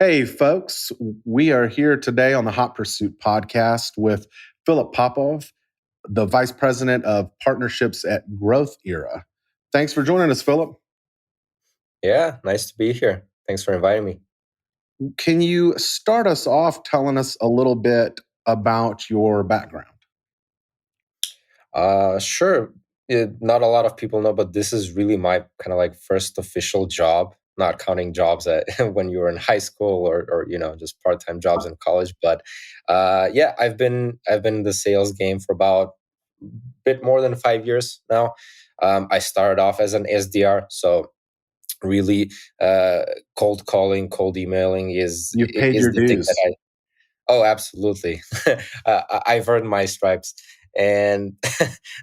Hey, folks, we are here today on the Hot Pursuit podcast with Philip Popov, the Vice President of Partnerships at Growth Era. Thanks for joining us, Philip. Yeah, nice to be here. Thanks for inviting me. Can you start us off telling us a little bit about your background? Sure. Not a lot of people know, but this is really my kind of like first official job, not counting jobs at when you were in high school or just part-time jobs in college. But yeah, I've been in the sales game for about a bit more than 5 years now. I started off as an SDR, so really cold calling, cold emailing is You've paid is your the thing that dues. I. Oh, absolutely. I've earned my stripes, and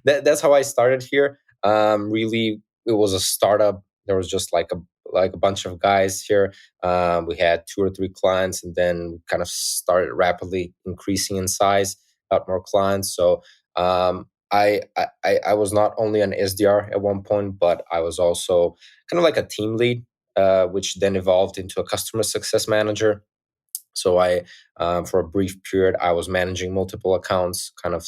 that's how I started here. Really, it was a startup. There was just like a bunch of guys here. We had two or three clients, and then we kind of started rapidly increasing in size, got more clients. So I was not only an SDR at one point, but I was also kind of like a team lead, which then evolved into a customer success manager. So for a brief period, I was managing multiple accounts. Kind of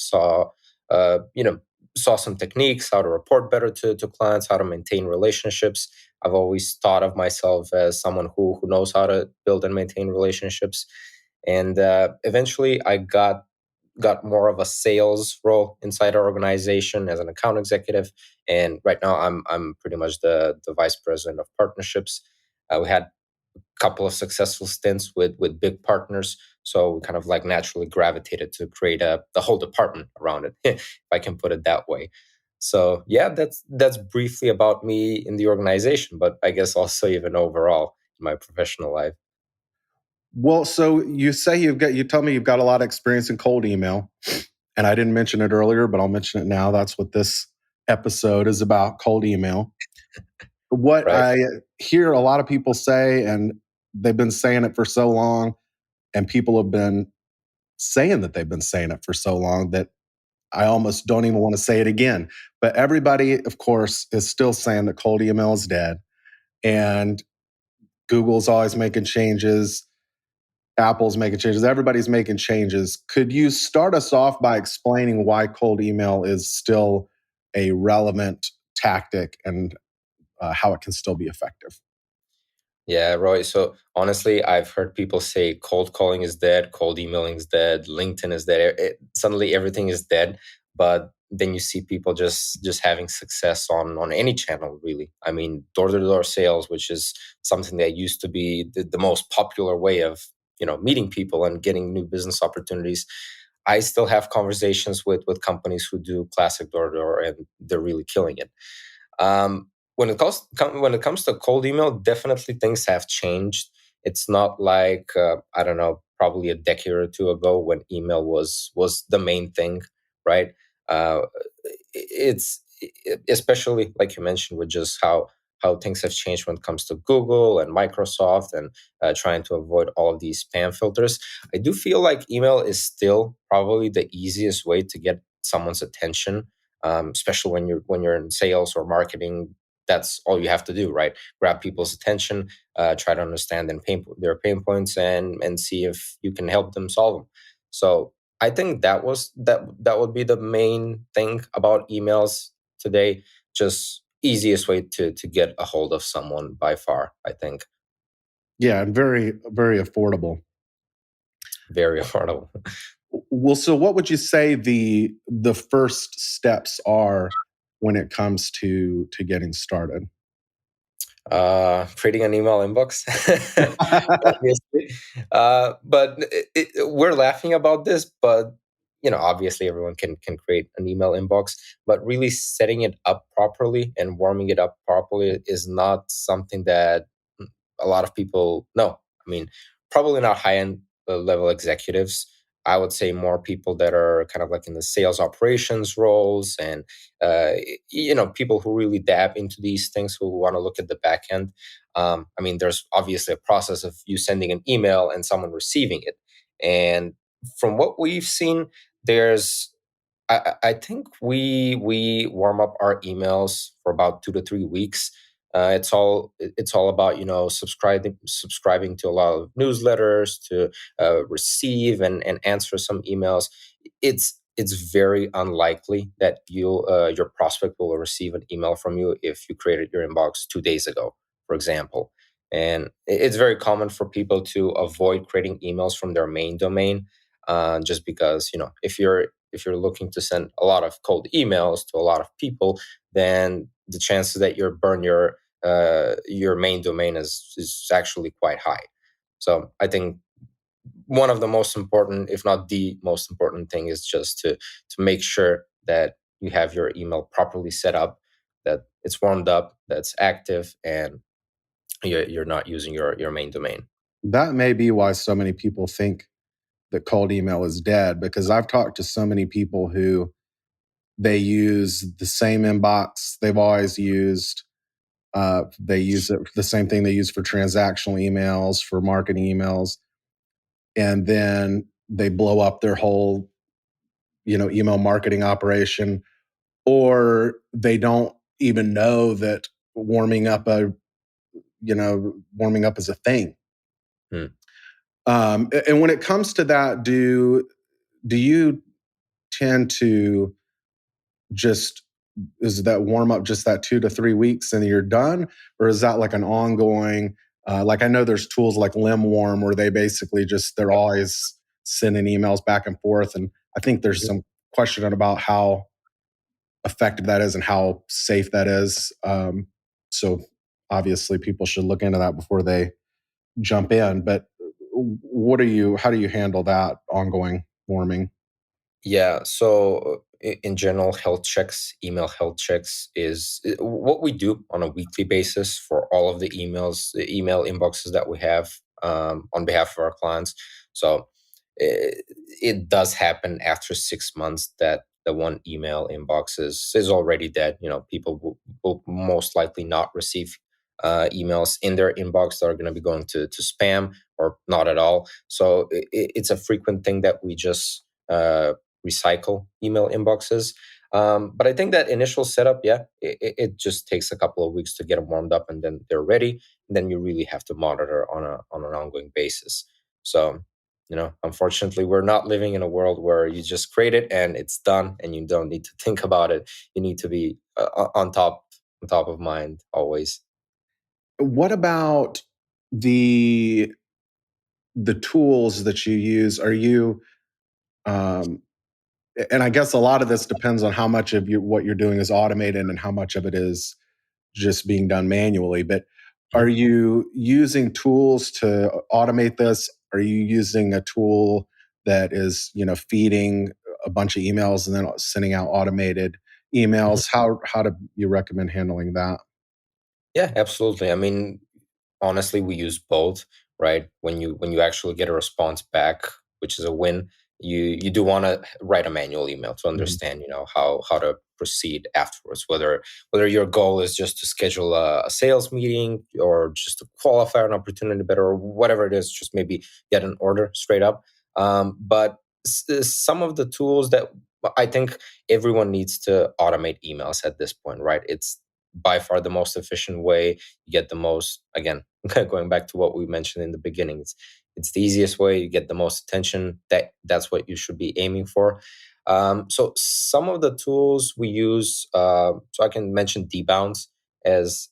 uh, you know, saw some techniques, how to report better to clients, how to maintain relationships. I've always thought of myself as someone who knows how to build and maintain relationships. And eventually, I got more of a sales role inside our organization as an account executive. And right now, I'm pretty much the vice president of partnerships. We had couple of successful stints with big partners. So we kind of like naturally gravitated to create the whole department around it, if I can put it that way. So yeah, that's briefly about me in the organization, but I guess also even overall in my professional life. Well, so you tell me you've got a lot of experience in cold email, and I didn't mention it earlier, but I'll mention it now. That's what this episode is about, cold email. What Right? I hear a lot of people say, and they've been saying it for so long, and people have been saying that they've been saying it for so long that I almost don't even want to say it again. But everybody, of course, is still saying that cold email is dead. And Google's always making changes. Apple's making changes. Everybody's making changes. Could you start us off by explaining why cold email is still a relevant tactic and how it can still be effective? Yeah, Roy. So honestly, I've heard people say cold calling is dead, cold emailing is dead, LinkedIn is dead. Suddenly everything is dead. But then you see people just having success on any channel, really. I mean, door-to-door sales, which is something that used to be the most popular way of meeting people and getting new business opportunities. I still have conversations with companies who do classic door-to-door, and they're really killing it. When it comes to cold email, definitely things have changed. It's not like I don't know, probably a decade or two ago when email was the main thing, right? Uh, it's especially like you mentioned with just how things have changed when it comes to Google and Microsoft and trying to avoid all of these spam filters. I do feel like email is still probably the easiest way to get someone's attention, especially when you're in sales or marketing. That's all you have to do, right? Grab people's attention, try to understand their pain points, and see if you can help them solve them. So I think that would be the main thing about emails today. Just easiest way to get a hold of someone by far. I think Yeah, and very, very affordable. very affordable. Well, so what would you say the first steps are when it comes to getting started? Creating an email inbox, obviously. But we're laughing about this, but obviously everyone can create an email inbox, but really setting it up properly and warming it up properly is not something that a lot of people know. I mean, probably not high end level executives. I would say more people that are kind of like in the sales operations roles, and people who really dab into these things, who want to look at the back end. I mean, there's obviously a process of you sending an email and someone receiving it, and from what we've seen, there's I think we warm up our emails for about 2 to 3 weeks. It's all about subscribing to a lot of newsletters to receive and answer some emails. It's very unlikely that your prospect will receive an email from you if you created your inbox 2 days ago, for example. And it's very common for people to avoid creating emails from their main domain, just because if you're looking to send a lot of cold emails to a lot of people, then the chances that you burn your main domain is actually quite high. So I think one of the most important, if not the most important thing, is just to make sure that you have your email properly set up, that it's warmed up, that's active, and you're not using your main domain. That may be why so many people think that cold email is dead, because I've talked to so many people who they use the same inbox they've always used. They use it the same thing they use for transactional emails, for marketing emails, and then they blow up their whole email marketing operation, or they don't even know that warming up a warming up is a thing. Hmm. And when it comes to that, do you tend to just is that warm up just that 2 to 3 weeks and you're done, or is that like an ongoing? Like I know there's tools like Limwarm where they basically just they're always sending emails back and forth, and I think there's some question about how effective that is and how safe that is. So obviously, people should look into that before they jump in. But what are you? How do you handle that ongoing warming? Yeah. So in general, health checks, email health checks is what we do on a weekly basis for all of the email inboxes that we have on behalf of our clients. So it does happen after 6 months that the one email inbox is already dead. People will most likely not receive emails in their inbox that are going to be going to spam or not at all. So it's a frequent thing that we just recycle email inboxes. But I think that initial setup, yeah, it just takes a couple of weeks to get them warmed up, and then they're ready. And then you really have to monitor on an ongoing basis. So, unfortunately, we're not living in a world where you just create it and it's done, and you don't need to think about it. You need to be on top of mind always. What about the the tools that you use? Are you um, and I guess a lot of this depends on how much of what you're doing is automated and how much of it is just being done manually. But are Mhm. you using tools to automate this? Are you using a tool that is, feeding a bunch of emails and then sending out automated emails? How do you recommend handling that? Yeah, absolutely. I mean, honestly, we use both, right? When you actually get a response back, which is a win, you do want to write a manual email to Mhm. understand, how to proceed afterwards. Whether your goal is just to schedule a sales meeting or just to qualify an opportunity better or whatever it is, just maybe get an order straight up. But some of the tools that I think everyone needs to automate emails at this point, right? It's by far the most efficient way. You get the most, again, going back to what we mentioned in the beginning, it's the easiest way. You get the most attention. That's what you should be aiming for. So some of the tools we use, so I can mention debounce as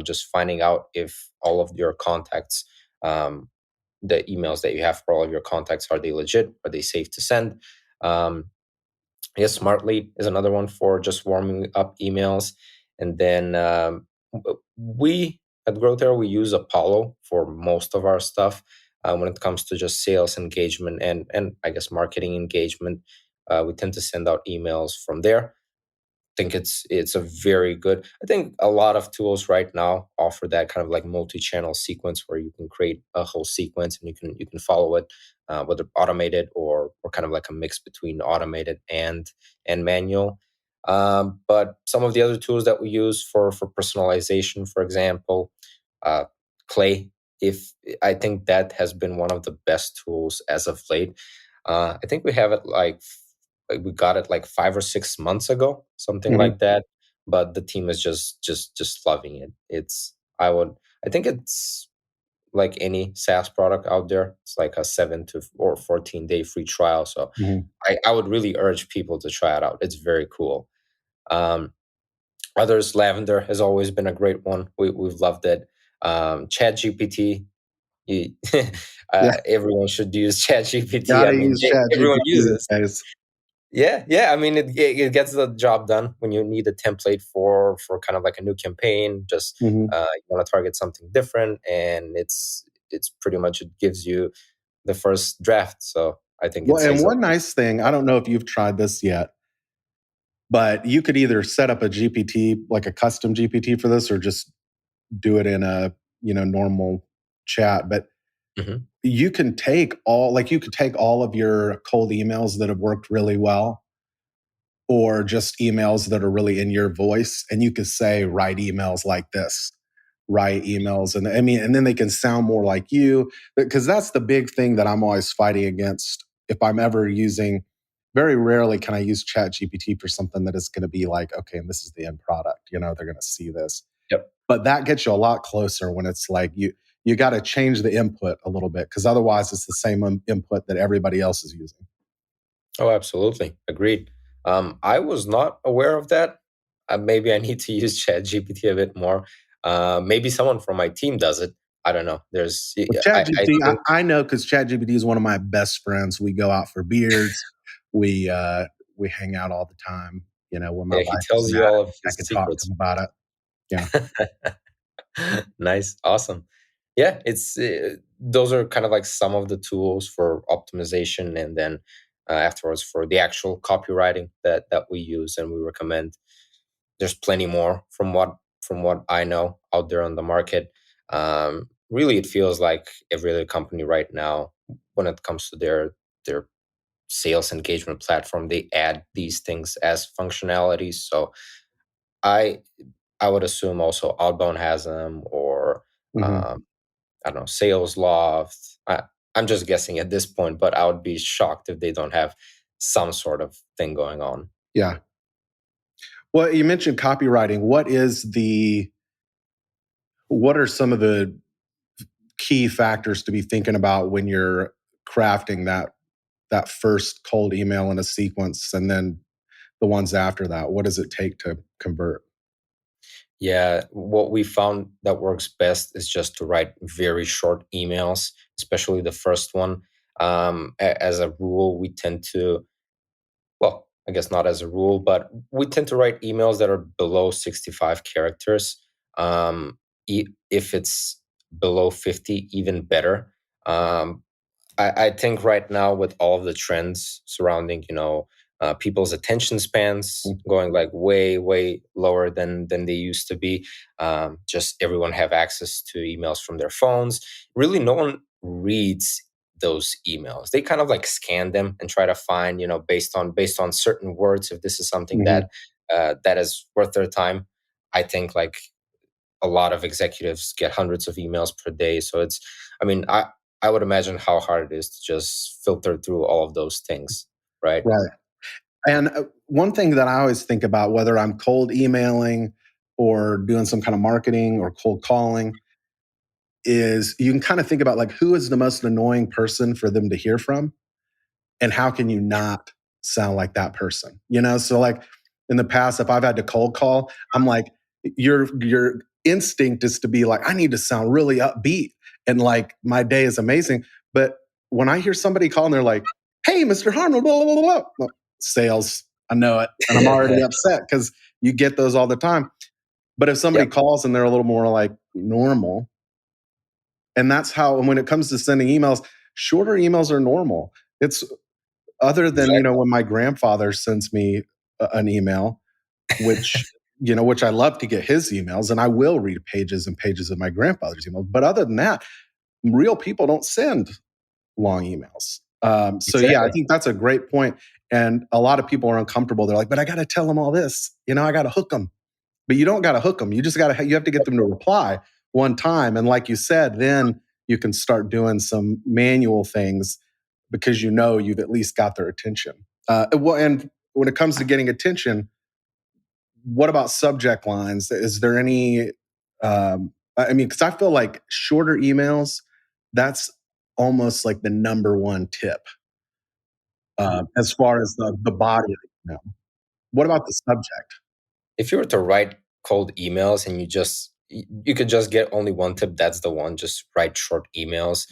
just finding out if all of your contacts, um, the emails that you have for all of your contacts, are they legit, are they safe to send. um, Yes, Smartly is another one for just warming up emails. And then we at Growth Arrow, we use Apollo for most of our stuff when it comes to just sales engagement and I guess marketing engagement. We tend to send out emails from there. Think it's a very good. I think a lot of tools right now offer that kind of like multi-channel sequence where you can create a whole sequence and you can follow it, whether automated or kind of like a mix between automated and manual. But some of the other tools that we use for personalization, for example, uh, Clay. If I think that has been one of the best tools as of late. I think we have it like we got it like 5 or 6 months ago, something Mhm. like that. but the team is just loving it. I think it's like any SaaS product out there. It's like a 7 to 14 day free trial. So Mhm. I would really urge people to try it out. It's very cool. Um, Others, Lavender has always been a great one. We've loved it. Chat GPT, you, Yeah, everyone should use Chat GPT. I gotta mean, use ChatGPT everyone these uses. days. Yeah, yeah. I mean, it gets the job done when you need a template for kind of like a new campaign. Just Mhm. you want to target something different, and it's pretty much, it gives you the first draft. So I think it Well, and saves up. one nice thing, I don't know if you've tried this yet, but you could either set up a GPT, like a custom GPT for this, or just do it in a, normal chat. But Mhm. you could take all of your cold emails that have worked really well, or just emails that are really in your voice, and you could say, write emails like this, write emails. And I mean, and then they can sound more like you, because that's the big thing that I'm always fighting against. If I'm ever using, very rarely can I use Chat GPT for something that is going to be like, okay, and this is the end product, they're going to see this. Yep. But that gets you a lot closer when it's like you got to change the input a little bit, because otherwise it's the same input that everybody else is using. Oh, absolutely. Agreed. I was not aware of that. Maybe I need to use ChatGPT a bit more. Maybe someone from my team does it. I don't know. With I ChatGPT, think, I know, because ChatGPT is one of my best friends. We go out for beers. We hang out all the time. When my yeah, he wife is tells mad you all at of me, I his can talk to secrets. him about it. Yeah. Nice. Awesome. Yeah, it's those are kind of like some of the tools for optimization, and then afterwards for the actual copywriting that we use and we recommend. There's plenty more from what I know out there on the market. Really, it feels like every other company right now, when it comes to their sales engagement platform, they add these things as functionalities. So I I would assume also Outbound has them, or Hmm. um, I don't know, Sales Loft. I'm just guessing at this point, but I would be shocked if they don't have some sort of thing going on. Yeah. Well, you mentioned copywriting. What are some of the key factors to be thinking about when you're crafting that first cold email in a sequence, and then the ones after that? What does it take to convert? Yeah, what we found that works best is just to write very short emails, especially the first one. As a rule, we tend to, well, I guess not as a rule, but we tend to write emails that are below 65 characters. If it's below 50, even better. Um, I think right now, with all of the trends surrounding, people's attention spans going like way, way lower than they used to be. Just everyone have access to emails from their phones. Really, no one reads those emails. They kind of like scan them and try to find, based on certain words, if this is something Hmm. that is worth their time. I think like a lot of executives get hundreds of emails per day. So I mean, I would imagine how hard it is to just filter through all of those things, right? Right. And one thing that I always think about, whether I'm cold emailing or doing some kind of marketing or cold calling, is you can kind of think about, like, who is the most annoying person for them to hear from, and how can you not sound like that person? So like in the past, if I've had to cold call, I'm like, your instinct is to be like, I need to sound really upbeat and like my day is amazing. But when I hear somebody call and they're like, hey, Mr. Harmon, blah, blah, blah, blah, well, sales, I know it. And I'm already upset, because you get those all the time. But if somebody Yep, calls and they're a little more like normal, and that's how, and when it comes to sending emails, shorter emails are normal. It's, other than, exactly. when my grandfather sends me an email, which, which I love to get his emails, and I will read pages and pages of my grandfather's emails. But other than that, real people don't send long emails. So yeah, I Exactly. think that's a great point. And a lot of people are uncomfortable. They're like, but I got to tell them all this. I got to hook them. But you don't got to hook them. You just got to, you have to get them to reply one time. And like you said, then you can start doing some manual things, because you've at least got their attention. And when it comes to getting attention, what about subject lines? Is there any? I mean, because I feel like shorter emails, that's almost like the number one tip as far as the body of the email. What about the subject? If you were to write cold emails and you could just get only one tip, that's the one. Just write short emails.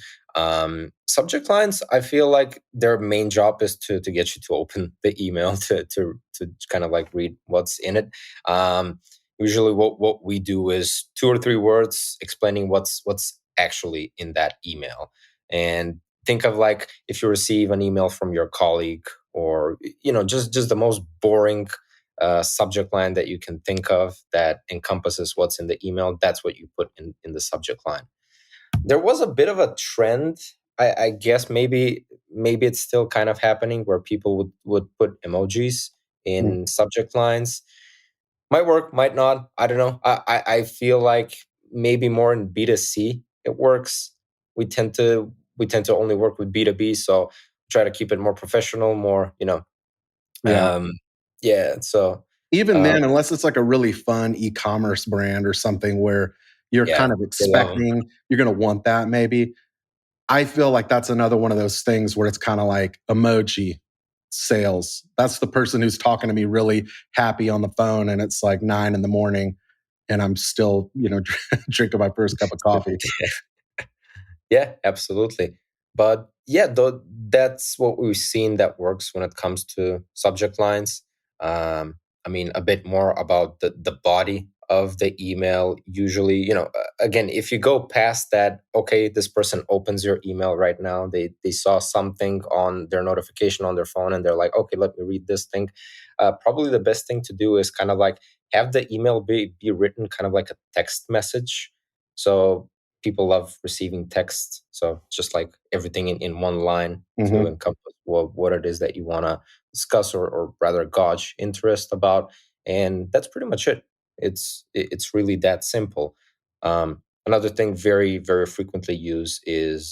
Subject lines, I feel like their main job is to get you to open the email to kind of like read what's in it. Usually, what we do is 2 or 3 words explaining what's actually in that email. And think of like if you receive an email from your colleague, or just the most boring subject line that you can think of that encompasses what's in the email. That's what you put in the subject line. There was a bit of a trend. I guess maybe it's still kind of happening where people would put emojis Mm. in subject lines. Might work, might not. I don't know. I feel like maybe more in B2C it works. We tend to only work with B2B, so try to keep it more professional, more Yeah. um, yeah. So Even um, then, unless it's like a really fun e-commerce brand or something where you're yeah, kind of they love them. expecting you're going to want that maybe. I feel like that's another one of those things where it's kind of like emoji sales. That's the person who's talking to me really happy on the phone and it's like 9 in the morning and I'm still, drinking my first cup of coffee. Yeah, absolutely. But yeah, though that's what we've seen that works when it comes to subject lines. I mean, a bit more about the body of the email. Usually, again, if you go past that, okay, this person opens your email right now. They saw something on their notification on their phone, and they're like, okay, let me read this thing. Probably the best thing to do is kind of like have the email be written kind of like a text message. So people love receiving text. So just like everything in one line to Hmm. encompass what it is that you want to discuss, or rather gauge interest about. And that's pretty much it. It's really that simple. Another thing very, very frequently used is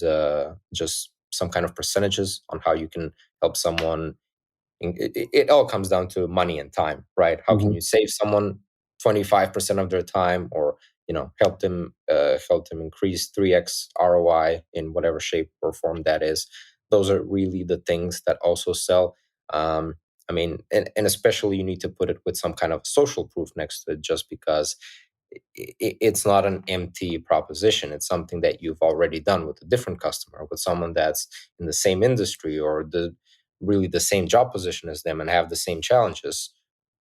just some kind of percentages on how you can help someone. It all comes down to money and time, right? How can Hmm. you save someone 25% of their time, or help them increase 3x ROI in whatever shape or form that is. Those are really the things that also sell. um, I mean, and especially you need to put it with some kind of social proof next to it, just because it's not an empty proposition. It's something that you've already done with a different customer, with someone that's in the same industry, or the same job position as them and have the same challenges,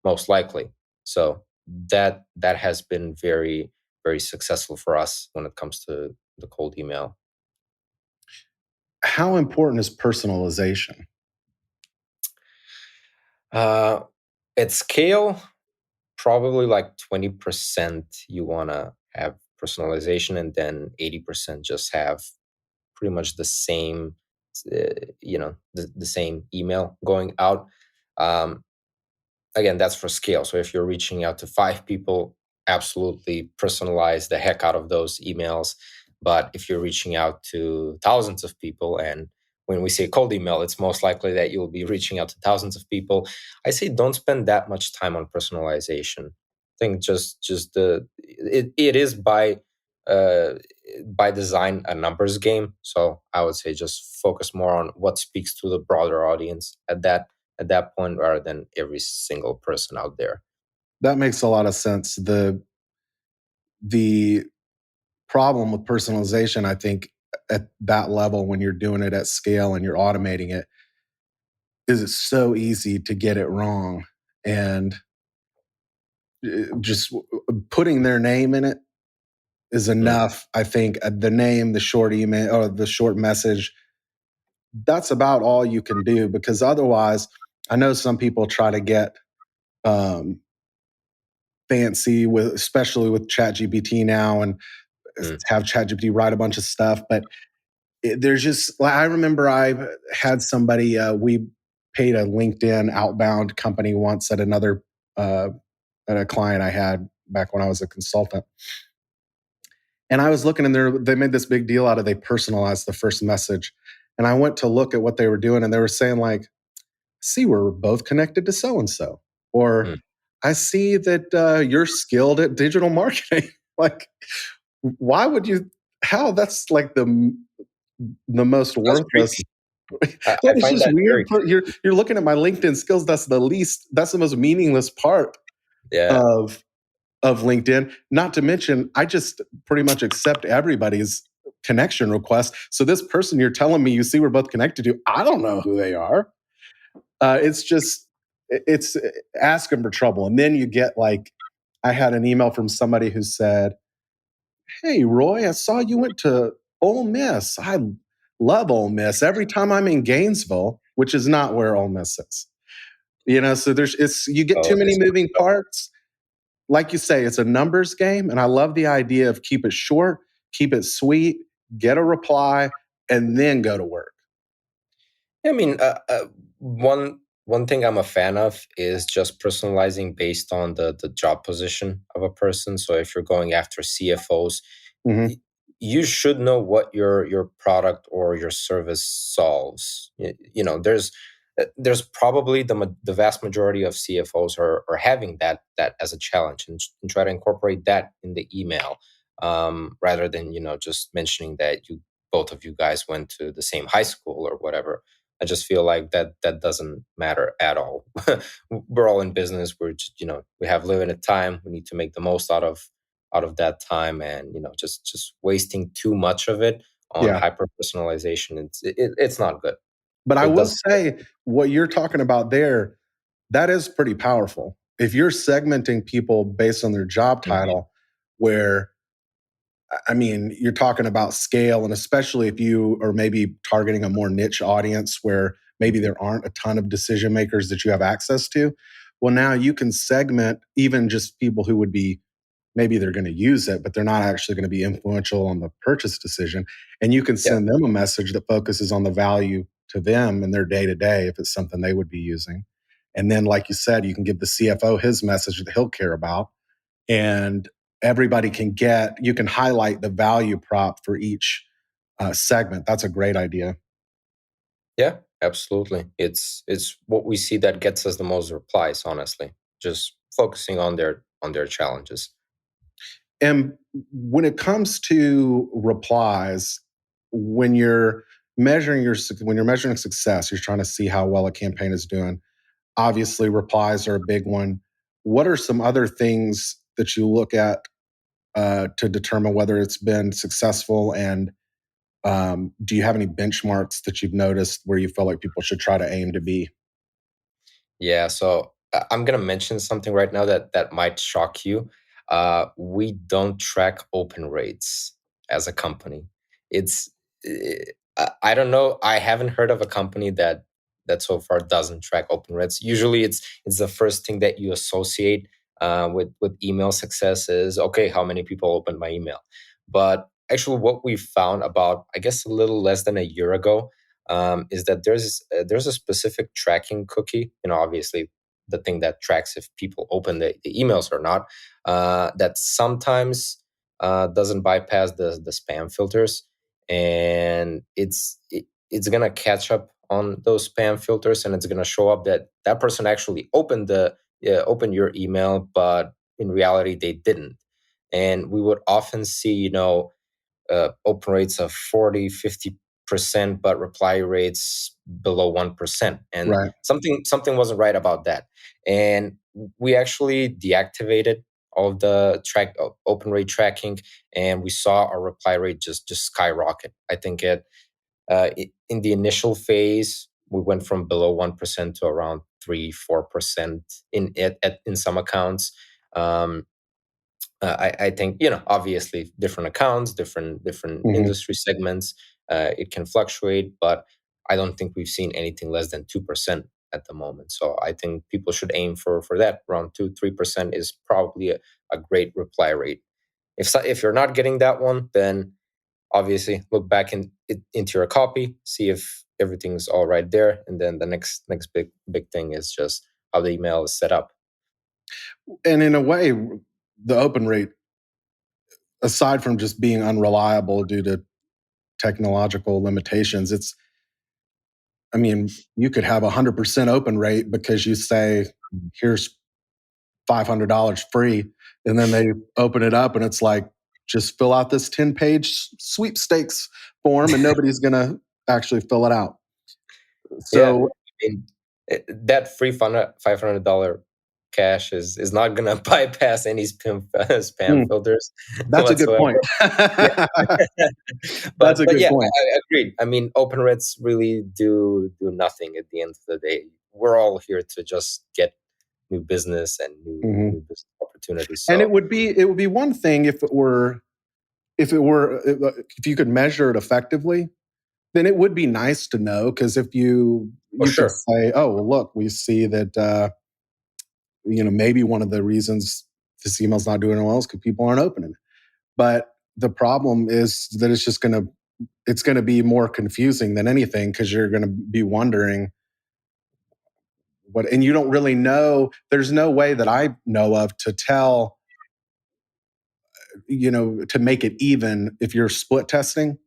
most likely. So that has been very, very successful for us when it comes to the cold email. How important is personalization? Uh, at scale, probably like 20% you want to have personalization, and then 80% just have pretty much the same, the same email going out. Um, Again, that's for scale. So if you're reaching out to 5 people, absolutely personalize the heck out of those emails. But if you're reaching out to thousands of people, and when we say cold email, it's most likely that you'll be reaching out to thousands of people. I say don't spend that much time on personalization. I think just it is by design a numbers game. So I would say just focus more on what speaks to the broader audience at that point, rather than every single person out there. That makes a lot of sense. The problem with personalization, I think, at that level when you're doing it at scale and you're automating it, is it's so easy to get it wrong. And just putting their name in it is Mm, enough. I think the name, the short email, or the short message, that's about all you can do because otherwise, I know some people try to get um, fancy with, especially with ChatGPT now, and mm, have ChatGPT write a bunch of stuff. But there's just, like, I remember I had somebody, we paid a LinkedIn outbound company once uh, at a client I had back when I was a consultant. And I was looking and they made this big deal out of they personalized the first message. And I went to look at what they were doing and they were saying, like, see, we're both connected to so and so. Or mm, I see that you're skilled at digital marketing. Like, why would you? How that's like the most That's worthless. creepy. I Well, it's find just that weird. very creepy. You're looking at my LinkedIn skills. That's the least. That's the most meaningless part Yeah. of LinkedIn. Not to mention, I just pretty much accept everybody's connection request. So this person you're telling me you see we're both connected to, I don't know who they are. It's just it's asking for trouble, and then you get like, I had an email from somebody who said, "Hey Roy, I saw you went to Ole Miss. I love Ole Miss. Every time I'm in Gainesville, which is not where Ole Miss is, so there's it's you get too Oh, many this moving parts. Like you say, it's a numbers game, and I love the idea of keep it short, keep it sweet, get a reply, and then go to work. I mean, one thing I'm a fan of is just personalizing based on the job position of a person. So if you're going after CFOs, Hmm. y- you should know what your product or your service solves. There's probably the vast majority of CFOs are having that as a challenge, and try to incorporate that in the email, rather than just mentioning that you both of you guys went to the same high school or whatever. I just feel like that doesn't matter at all. We're all in business. We're just, we have limited time. We need to make the most out of that time, and just wasting too much of it on Yeah. hyper personalization. It's not good. But I It will doesn't serve say what you're talking about there, that is pretty powerful. If you're segmenting people based on their job Mhm. title, where I mean, you're talking about scale, and especially if you are maybe targeting a more niche audience where maybe Mhm. there aren't a ton of decision makers that you have access to. Well, now you can segment even just people who would be, maybe they're going to use it, but they're not actually going to be influential on the purchase decision. And you can Yeah, send them a message that focuses on the value to them and their day to day if it's something they would be using. And then, like you said, you can give the CFO his message that he'll care about. And everybody can get, you can highlight the value prop for each segment. That's a great idea. yeah, absolutely. It's what we see that gets us the most replies. Honestly, just focusing on their challenges. And when it comes to replies, when you're when you're measuring success, you're trying to see how well a campaign is doing. Obviously, replies are a big one. What are some other things that you look at to determine whether it's been successful? And do you have any benchmarks that you've noticed where you feel like people should try to aim to be? Yeah, so I'm gonna mention something right now that might shock you. We don't track open rates as a company. It's I don't know. I haven't heard of a company that so far doesn't track open rates. Usually, it's the first thing that you associate with email success is, okay, how many people opened my email? But actually, what we found about, I guess, a little less than a year ago, is that there's a specific tracking cookie. Obviously the thing that tracks if people open the emails or not. That sometimes doesn't bypass the spam filters, and it's gonna catch up on those spam filters, and it's gonna show up that that person actually opened your email, but in reality they didn't. And we would often see, open rates of 40, 50%, but reply rates below 1%. And Right. something wasn't right about that. And we actually deactivated all of the open rate tracking, and we saw our reply rate just skyrocket. I think in the initial phase, we went from below 1% to around 3, 4% in some accounts. Um, I think, obviously different accounts, different Mhm. industry segments, it can fluctuate, but I don't think we've seen anything less than 2% at the moment. So I think people should aim for that. Around 2, 3% is probably a great reply rate. If you're not getting that one, then obviously look back into your copy, see if everything's all right there, and then the next big thing is just how the email is set up. And in a way, the open rate, aside from just being unreliable due to technological limitations, I mean, you could have 100% open rate because you say, here's $500 free. And then they open it up and it's like, just fill out this 10-page sweepstakes form and nobody's going to actually fill it out. Yeah, So, I mean, that free $500 cash is not gonna bypass any spam filters that's a good whatsoever. point. Yeah, That's a but good yeah, point. I agreed. I mean, open rates really do nothing at the end of the day. We're all here to just get new business and new business opportunities. And So it would be one thing if you could measure it effectively, then it would be nice to know, because if you for could sure, say, oh well, look, we see that maybe one of the reasons this email's not doing well is because people aren't opening it. But the problem is that it's gonna be more confusing than anything, because you're gonna be wondering what, and you don't really know. There's no way that I know of to tell, to make it even if you're split testing.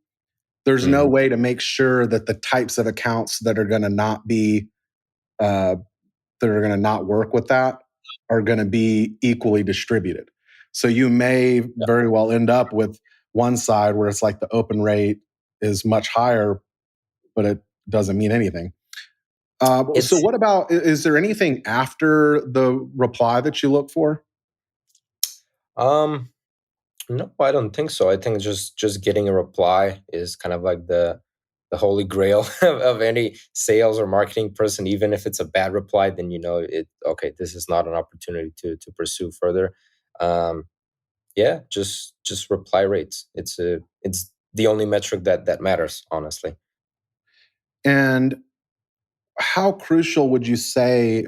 There's no hmm way to make sure that the types of accounts that are going to not be that are going to not work with that are going to be equally distributed. So you may very well end up with one side where it's like the open rate is much higher, but it doesn't mean anything. So it's what about, is there anything after the reply that you look for? um no, I don't think so. I think just getting a reply is kind of like the holy grail of any sales or marketing person. Even if it's a bad reply, then you know it. Okay, this is not an opportunity to pursue further. Um, yeah, just reply rates. It's the only metric that matters, honestly. And how crucial would you say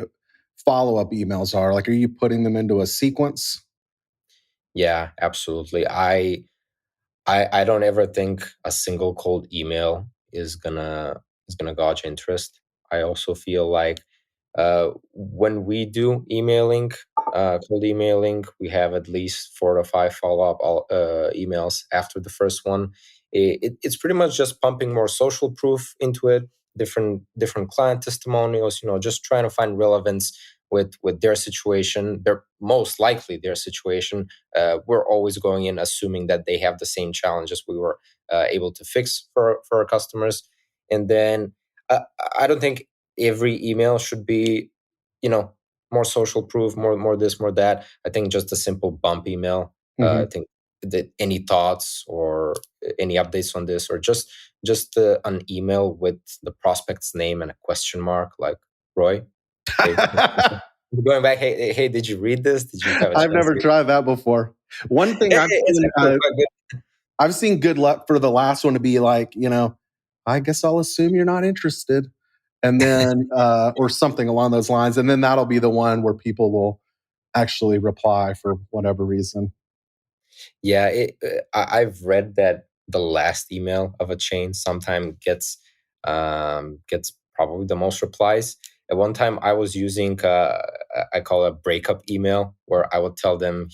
follow-up emails are? Like, are you putting them into a sequence? Yeah, absolutely. I don't ever think a single cold email is gonna gauge interest. I also feel like when we do emailing, cold emailing, we have at least 4 to 5 follow up emails after the first one. It's pretty much just pumping more social proof into it, different client testimonials. Just trying to find relevance with their situation. They're most likely their situation. We're always going in assuming that they have the same challenges we were able to fix for our customers. And then uh, I don't think every email should be, you know, more social proof, more this, more that. I think just a simple bump email. I Mhm. think that any thoughts or any updates on this, or just an email with the prospect's name and a question mark, like Roy. Hey, going back. Hey, did you read this? Did you have a I've chance never to? tried that before. One thing It's actually quite good. I've seen good luck for the last one to be like, I guess I'll assume you're not interested, and then or something along those lines, and then that'll be the one where people will actually reply for whatever reason. Yeah, I've read that the last email of a chain sometime gets probably the most replies. At one time, I was using I call a breakup email, where I would tell them,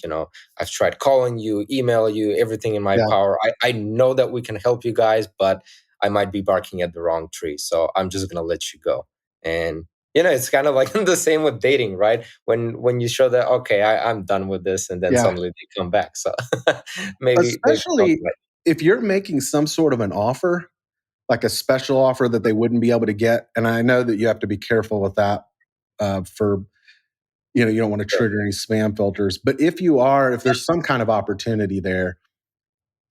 I've tried calling you, email you, everything in my Yeah. power. I know that we can help you guys, but I might be barking at the wrong tree, so I'm just gonna let you go. And it's kind of like the same with dating, right? When you show that, okay, I'm done with this, and then Yeah. suddenly they come back. So maybe something Especially like if you're making some sort of an offer, like a special offer that they wouldn't be able to get. And I know that you have to be careful with that, for, you don't want to that. trigger any spam filters. But if there's some kind of opportunity there,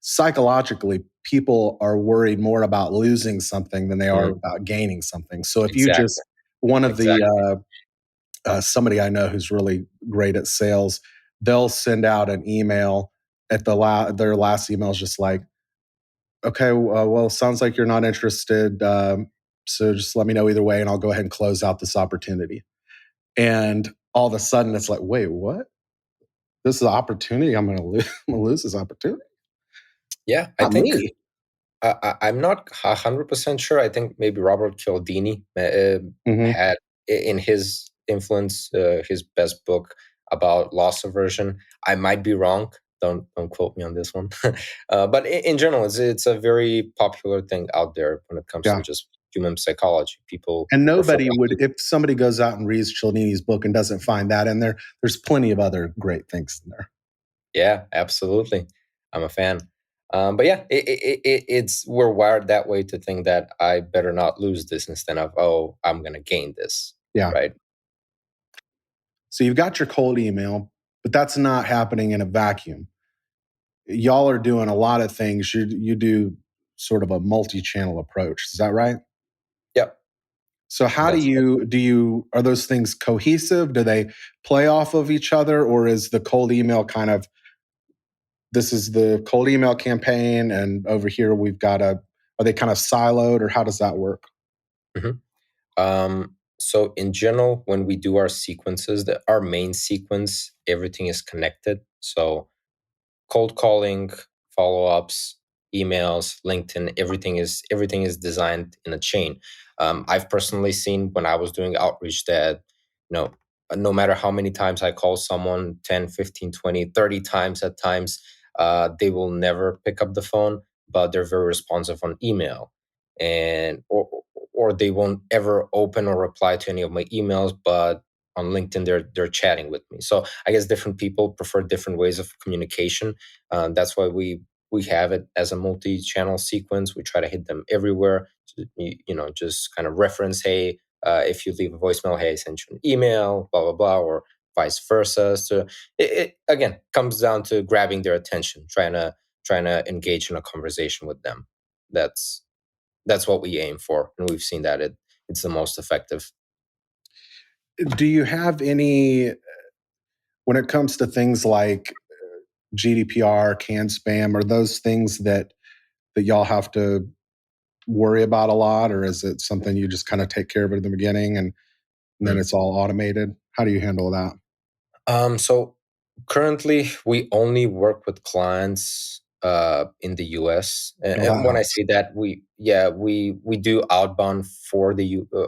psychologically, people are worried more about losing something than they are Mhm. about gaining something. So if you Exactly, just, one of the, exactly. somebody I know who's really great at sales, they'll send out an email at their last email is just like, okay, well, sounds like you're not interested. So just let me know either way, and I'll go ahead and close out this opportunity. And all of a sudden, it's like, wait, what? This is an opportunity. I'm going to lose. I'm going to lose this opportunity. Yeah, I Not think me. I'm not 100% sure. I think maybe Robert Cialdini Hmm. had in his influence his best book about loss aversion. I might be wrong. Don't quote me on this one. But in general, it's a very popular thing out there when it comes to Yeah. just human psychology. People And prefer nobody not would, to. if somebody goes out and reads Cialdini's book and doesn't find that in there, there's plenty of other great things in there. Yeah, absolutely. I'm a fan. But yeah, it's we're wired that way to think that I better not lose this instead of, oh, I'm gonna gain this, Yeah. right? So you've got your cold email, but that's not happening in a vacuum. Y'all are doing a lot of things. You do sort of a multi-channel approach. Is that right? Yep, So how that's do you are those things cohesive? Do they play off of each other, or is the cold email kind of, this is the cold email campaign and over here we've got a, are they kind of siloed, or how does that work? right. So in general, when we do our sequences, our main sequence, everything is connected. So cold calling, follow-ups, emails, LinkedIn, everything is designed in a chain. I've personally seen when I was doing outreach that, you know, no matter how many times I call someone, 10, 15, 20, 30 times at times, they will never pick up the phone, but they're very responsive on email. And or they won't ever open or reply to any of my emails, but on LinkedIn they're chatting with me. So I guess different people prefer different ways of communication. That's why we have it as a multi-channel sequence. We try to hit them everywhere. Just kind of reference, hey, if you leave a voicemail, hey, I sent you an email, blah blah blah, or vice versa. So it again comes down to grabbing their attention, trying to engage in a conversation with them. That's that's what we aim for, and we've seen that it's the most effective. Do you have any, when it comes to things like GDPR, can spam, are those things that y'all have to worry about a lot, or is it something you just kind of take care of it in the beginning and then Mm. it's all automated? How do you handle that? So currently we only work with clients in the US. And, Oh, that and when I helps. say that, we do outbound for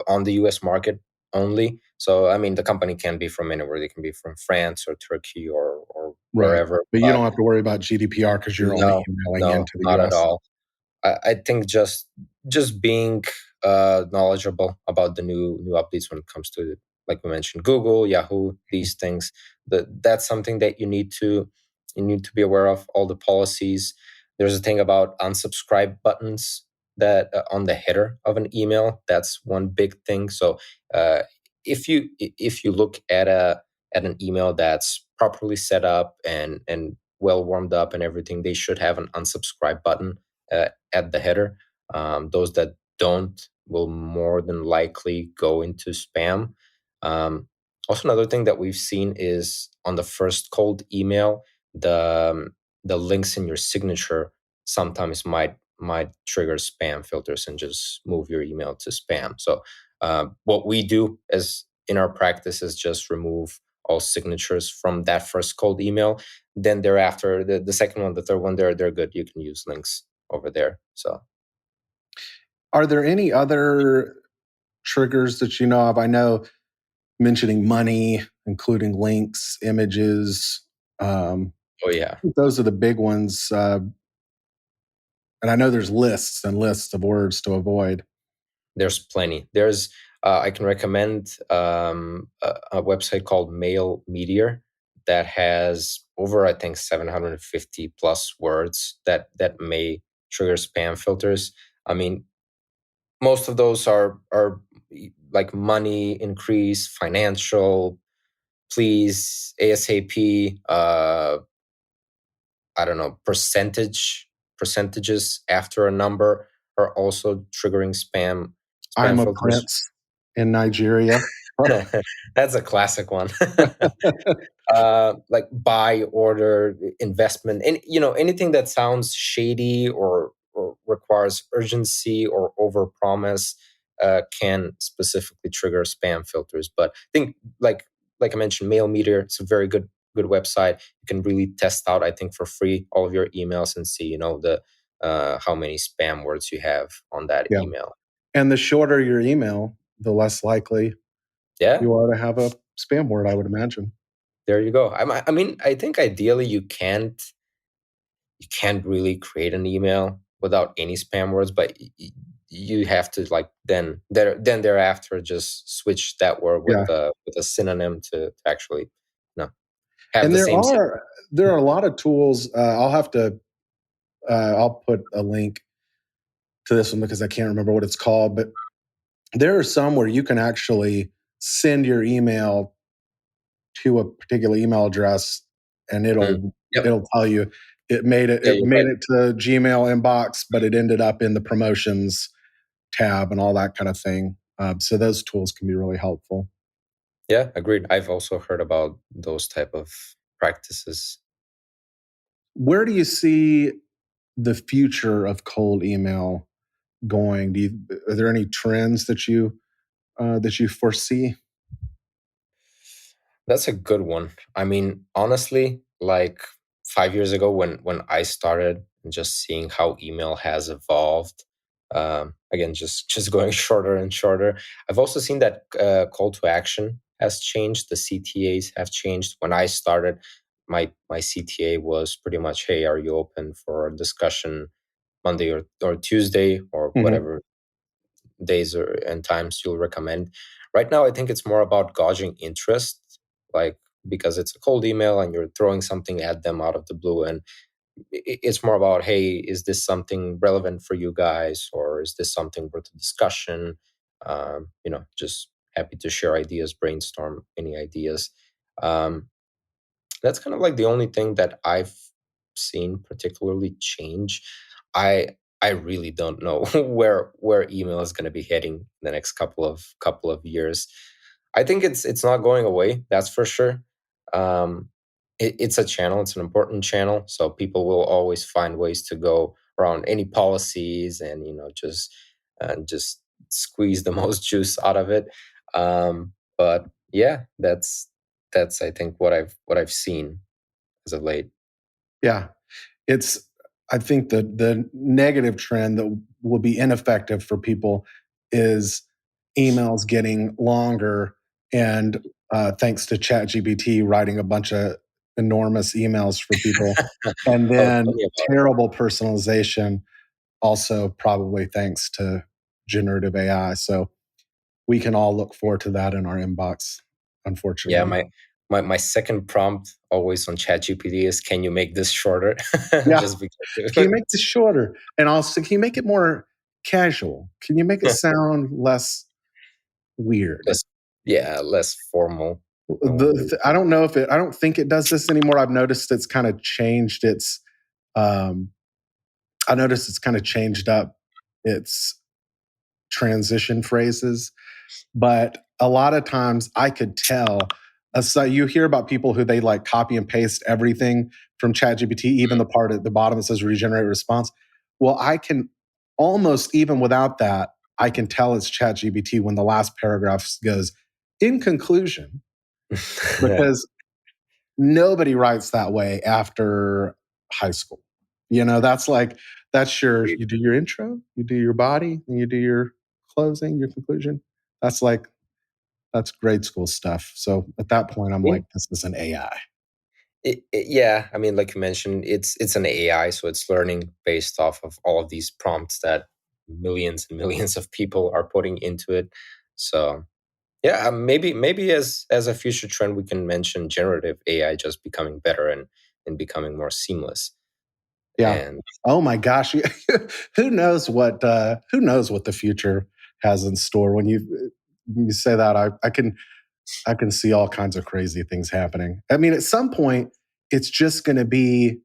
on the US market only. So I mean the company can be from anywhere. They can be from France or Turkey or Right. wherever. But you don't But have to worry about GDPR because you're only no, emailing no, into the not at US. all. I think just being knowledgeable about the new updates when it comes to, like we mentioned, Google, Yahoo, these things. That's something that you need to be aware of. All the policies. There's a thing about unsubscribe buttons that on the header of an email. That's one big thing. So uh, if you look at an email that's properly set up and well warmed up and everything, they should have an unsubscribe button at the header. Those that don't will more than likely go into spam. Um, Also, another thing that we've seen is on the first cold email, the links in your signature sometimes might trigger spam filters and just move your email to spam. So what we do as in our practice is just remove all signatures from that first cold email. Then thereafter, the second one, the third one, they're good. You can use links over there. So Are there any other triggers that you know of? I know mentioning money, including links, images. Um, oh yeah, those are the big ones. And I know there's lists and lists of words to avoid. there's plenty. There's I can recommend a website called Mail Meteor that has over, I think, 750 plus words that may trigger spam filters. I mean, most of those are like money increase, financial, please, ASAP, I don't know, percentages after a number are also triggering spam I'm a filters. prince in Nigeria. That's a classic one. Like buy, order, investment, and anything that sounds shady or requires urgency or overpromise can specifically trigger spam filters. But I think, like I mentioned, Mail Meter, it's a very good website. You can really test out, I think, for free all of your emails and see the how many spam words you have on that Yeah. email. And the shorter your email, the less likely Yeah, you are to have a spam word, I would imagine. there you go. I mean, I think ideally you can't really create an email without any spam words, but you have to like then thereafter just switch that word Yeah. with a synonym to actually have And the same synonym. there are a lot of tools. I'll put a link to this one because I can't remember what it's called, but there are some where you can actually send your email to a particular email address, and Mm. Yep. it'll tell you Yeah, it you're made right. it to Gmail inbox, but it ended up in the promotions tab and all that kind of thing. So those tools can be really helpful. Yeah, agreed. I've also heard about those type of practices. Where do you see the future of cold email going? Are there any trends that you foresee? That's a good one. I mean, honestly, like 5 years ago when I started, just seeing how email has evolved. Again, just going shorter and shorter. I've also seen that call to action has changed. The CTAs have changed. When I started, my CTA was pretty much, "Hey, are you open for a discussion Monday or Tuesday or Mhm. whatever days or and times you'll recommend?" Right now, I think it's more about gauging interest, like because it's a cold email and you're throwing something at them out of the blue, and it's more about, hey, is this something relevant for you guys, or is this something worth a discussion? Just happy to share ideas, brainstorm any ideas. Um, that's kind of like the only thing that I've seen particularly change. I I really don't know where email is going to be heading the next couple of years. I think it's not going away. That's for sure. It's a channel. It's an important channel. So people will always find ways to go around any policies and just squeeze the most juice out of it. But yeah, that's I think what I've seen as of late. Yeah. It's I think the negative trend that will be ineffective for people is emails getting longer, and thanks to ChatGPT writing a bunch of enormous emails for people, and Oh, then tell me about it. terrible personalization, also probably thanks to generative AI. So we can all look forward to that in our inbox, Yeah, unfortunately. my second prompt always on ChatGPT is, "Can you make this shorter?" Yeah. Just Can you because make this shorter? And also, can you make it more casual? Can you make it sound less weird? less, yeah, less formal. I don't know if I don't think it does this anymore. I've noticed it's kind of changed um, I noticed it's kind of changed up its transition phrases. But a lot of times I could tell. So you hear about people who they like copy and paste everything from ChatGPT, even the part at the bottom that says regenerate response. Well, I can almost, even without that, I can tell it's ChatGPT when the last paragraph goes, in conclusion, Yeah. because nobody writes that way after high school. That's like, you do your intro, you do your body, and you do your closing, your conclusion. That's like, that's grade school stuff. So at that point, I'm Yeah. like, this is an AI. Yeah, I mean, like you mentioned, it's an AI, so it's learning based off of all of these prompts that millions and millions of people are putting into it. So yeah, maybe as a future trend, we can mention generative AI just becoming better and becoming more seamless. Yeah. And Oh my gosh. Who knows what the future has in store? When you say that, I can see all kinds of crazy things happening. I mean, at some point, it's just going to be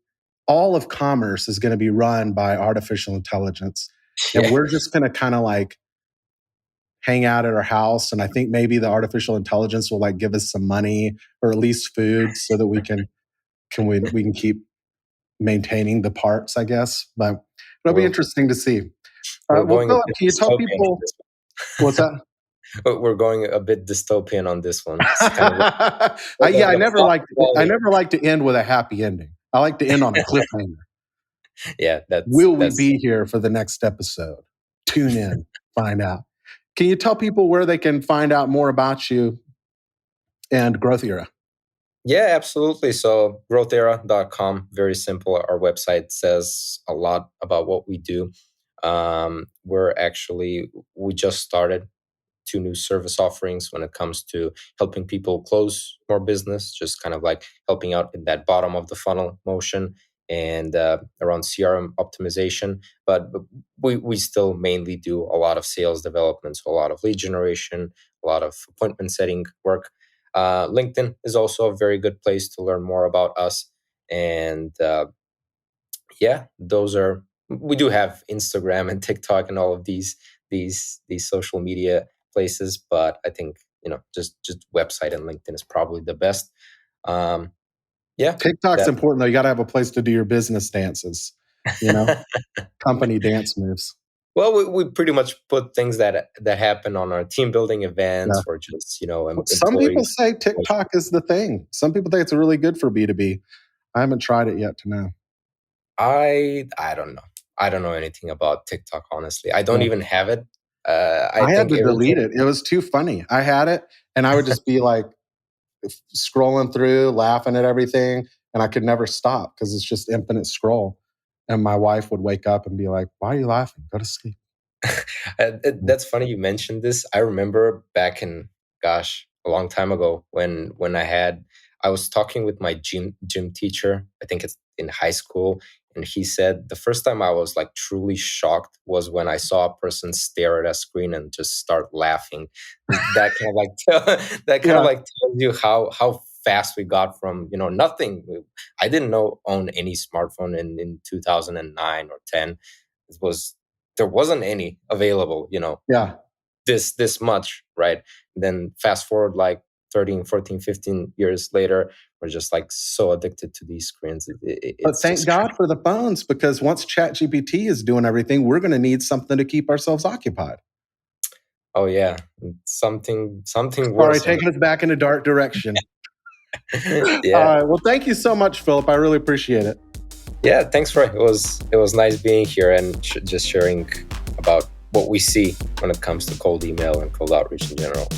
all of commerce is going to be run by artificial intelligence, and yeah, we're just going to kind of like hang out at our house. And I think maybe the artificial intelligence will like give us some money or at least food so that we can keep maintaining the parts, I guess. But it'll be we're interesting to see. we're Well, going a Philip, bit can you tell dystopian on people this what's one. that? We're going a bit dystopian on this one. It's kind of Yeah, the plot I line. never like to end with a happy ending. I like to end on a cliffhanger. Yeah, that's Will we that's be here for the next episode? Tune in, find out. Can you tell people where they can find out more about you and Growth Era? Yeah, absolutely. So growthera.com, very simple. Our website says a lot about what we do. We just started 2 new service offerings when it comes to helping people close more business, just kind of like helping out in that bottom of the funnel motion and around CRM optimization. But we still mainly do a lot of sales development, so a lot of lead generation, a lot of appointment setting work. LinkedIn is also a very good place to learn more about us. And yeah, we do have Instagram and TikTok and all of these social media places, but I think just website and LinkedIn is probably the best. Um, yeah, TikTok's that important though. You got to have a place to do your business dances, you know, company dance moves. well, we pretty much put things that happen on our team building Yeah. events or just Some people employee. say TikTok is the thing. Some people think it's really good for B2B. I haven't tried it yet to know. I don't know. I don't know anything about TikTok, honestly. I don't Yeah. even have it. I I had think to delete everything. it. It was too funny. I had it and I would just be like scrolling through, laughing at everything, and I could never stop because it's just infinite scroll. And my wife would wake up and be like, "Why are you laughing? Go to sleep." That's funny you mentioned this. I remember back in, gosh, a long time ago when I was talking with my gym teacher. I think it's in high school, and he said the first time I was like truly shocked was when I saw a person stare at a screen and just start laughing. That kind of that kind of Yeah. like tells you how fast we got from nothing. I didn't own any smartphone in 2009 or 10. It was There wasn't any available, Yeah. this much, right? Then fast forward like 13, 14, 15 years later, we're just like so addicted to these screens. But It's thank just God for the phones because once ChatGPT is doing everything, we're going to need something to keep ourselves occupied. oh yeah, something Sorry, worse. taking us back in a dark direction. All Yeah, right. Well, thank you so much, Philip. I really appreciate it. yeah. Thanks for it was nice being here and just sharing about what we see when it comes to cold email and cold outreach in general.